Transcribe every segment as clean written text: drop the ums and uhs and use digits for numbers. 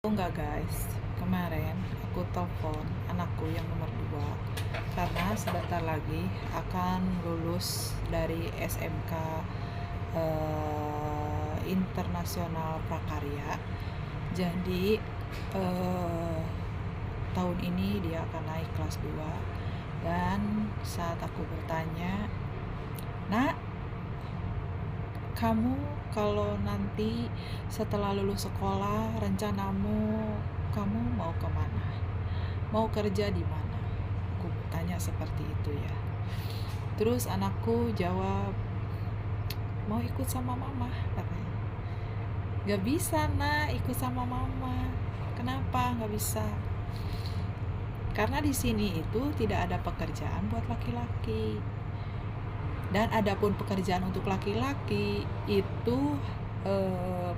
Enggak guys, kemarin aku telepon anakku yang nomor 2 karena sebentar lagi akan lulus dari SMK Internasional Prakarya. Jadi tahun ini dia akan naik kelas 2. Dan saat aku bertanya, "Nak, kamu kalau nanti setelah lulus sekolah, rencanamu kamu mau kemana? Mau kerja di mana?" Aku tanya seperti itu ya. Terus anakku jawab, "Mau ikut sama mama," katanya. "Gak bisa nak, ikut sama mama." "Kenapa gak bisa?" "Karena di sini itu tidak ada pekerjaan buat laki-laki. Dan adapun pekerjaan untuk laki-laki itu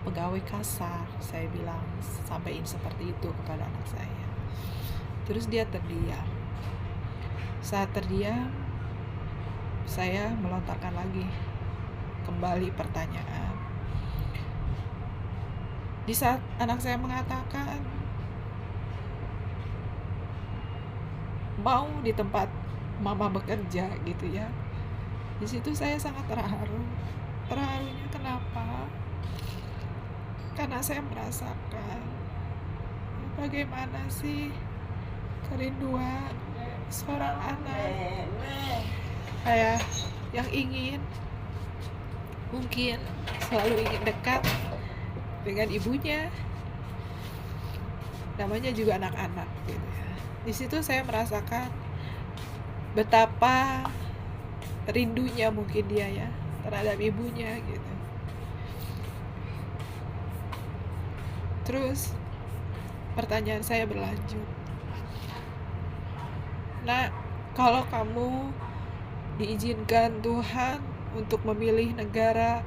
pegawai kasar." Saya bilang, sampaikan seperti itu kepada anak saya. Terus dia terdiam. Saat terdiam, saya melontarkan lagi kembali pertanyaan. Di saat anak saya mengatakan mau di tempat mama bekerja gitu ya, di situ saya sangat terharu. Terharunya kenapa? Karena saya merasakan bagaimana sih kerinduan seorang anak yang ingin, mungkin selalu ingin dekat dengan ibunya. Namanya juga anak-anak gitu ya. Di situ saya merasakan betapa rindunya mungkin dia ya terhadap ibunya gitu. Terus pertanyaan saya berlanjut, "Nah, kalau kamu diizinkan Tuhan untuk memilih negara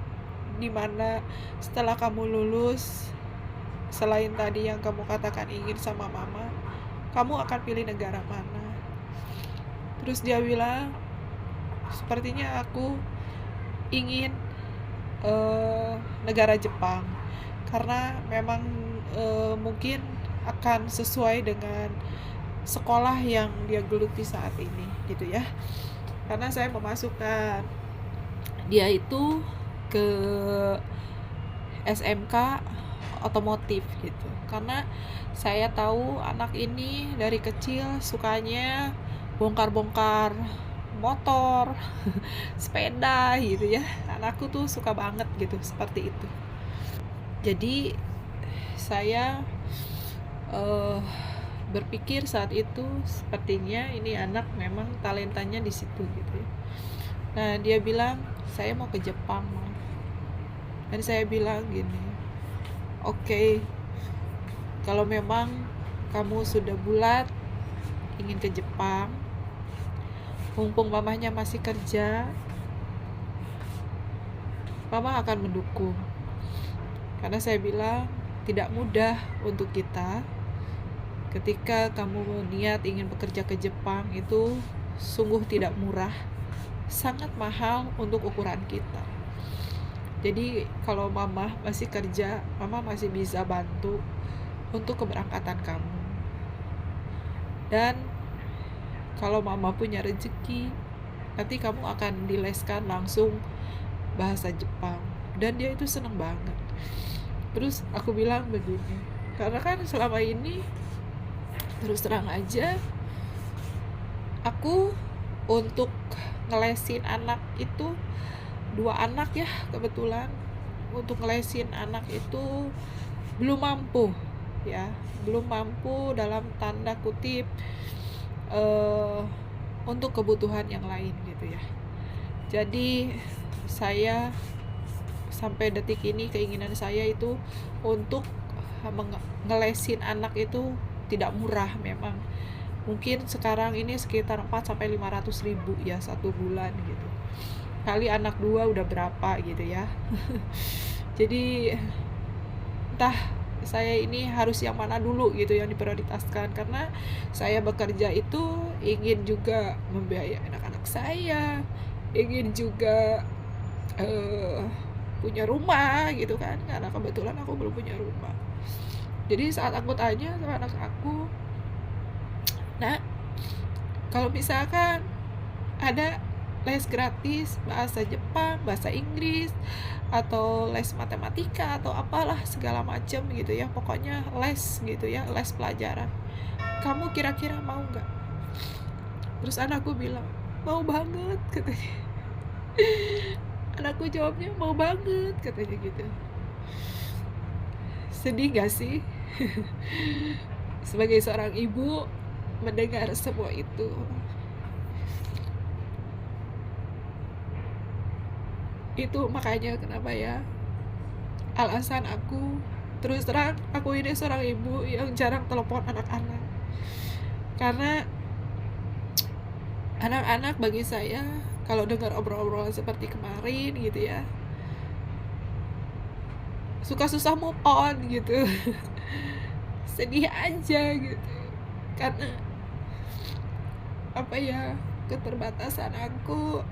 di mana setelah kamu lulus, selain tadi yang kamu katakan ingin sama mama, kamu akan pilih negara mana?" Terus dia bilang, "Sepertinya aku ingin negara Jepang, karena memang mungkin akan sesuai dengan sekolah yang dia geluti saat ini gitu ya." Karena saya memasukkan dia itu ke SMK otomotif gitu, karena saya tahu anak ini dari kecil sukanya bongkar-bongkar motor, sepeda gitu ya. Anakku tuh suka banget gitu seperti itu. Jadi saya berpikir saat itu sepertinya ini anak memang talentanya di situ gitu ya. Nah, dia bilang, "Saya mau ke Jepang." Dan saya bilang gini, "Oke, kalau memang kamu sudah bulat ingin ke Jepang, mumpung mamanya masih kerja, mama akan mendukung." Karena saya bilang tidak mudah untuk kita ketika kamu niat ingin bekerja ke Jepang, itu sungguh tidak murah, sangat mahal untuk ukuran kita. Jadi kalau mama masih kerja, mama masih bisa bantu untuk keberangkatan kamu. Dan kalau mama punya rezeki, nanti kamu akan dileskan langsung bahasa Jepang. Dan dia itu seneng banget. Terus aku bilang begini, karena kan selama ini terus terang aja aku untuk ngelesin anak itu 2 anak ya, kebetulan untuk ngelesin anak itu belum mampu ya, belum mampu dalam tanda kutip untuk kebutuhan yang lain gitu ya. Jadi saya sampai detik ini keinginan saya itu untuk ngelesin anak itu tidak murah memang. Mungkin sekarang ini sekitar 4-500 ribu ya satu bulan gitu. Kali anak 2 udah berapa gitu ya. Jadi entah saya ini harus yang mana dulu gitu yang diprioritaskan, karena saya bekerja itu ingin juga membiayai anak-anak saya, ingin juga punya rumah gitu kan, karena kebetulan aku belum punya rumah. Jadi saat aku tanya sama anak aku, nah kalau misalkan ada les gratis bahasa Jepang, bahasa Inggris, atau les matematika atau apalah segala macam gitu ya, pokoknya les gitu ya, les pelajaran, kamu kira-kira mau nggak? Terus anakku bilang mau banget katanya. Anakku jawabnya mau banget katanya gitu. Sedih gak sih sebagai seorang ibu mendengar semua itu? Itu makanya kenapa ya, alasan aku, terus terang aku ini seorang ibu yang jarang telepon anak-anak, karena anak-anak bagi saya kalau dengar obrol-obrolan seperti kemarin gitu ya, suka susah move on gitu. Sedih aja gitu, karena apa ya, keterbatasan aku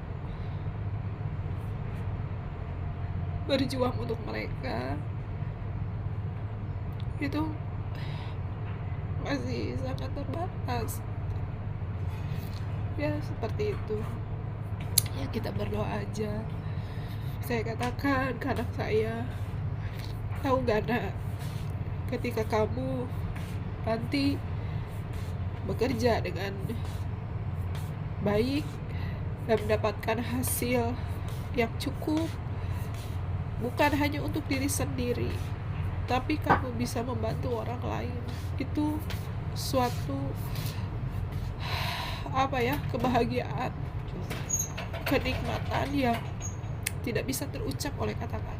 berjuang untuk mereka itu masih sangat terbatas ya. Seperti itu ya, kita berdoa aja. Saya katakan ke anak saya, tahu gak nak, ketika kamu nanti bekerja dengan baik dan mendapatkan hasil yang cukup, bukan hanya untuk diri sendiri, tapi kamu bisa membantu orang lain. Itu suatu apa ya, kebahagiaan, kenikmatan yang tidak bisa terucap oleh kata-kata.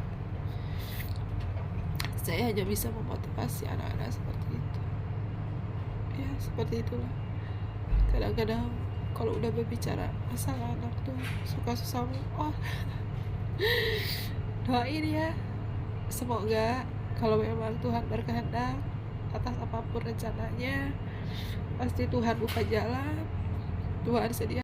Saya hanya bisa memotivasi anak-anak seperti itu ya. Seperti itulah, kadang-kadang kalau udah berbicara masalah anak tuh suka susah move on. Doain ya, semoga kalau memang Tuhan berkehendak atas apapun rencananya, pasti Tuhan buka jalan, Tuhan sedia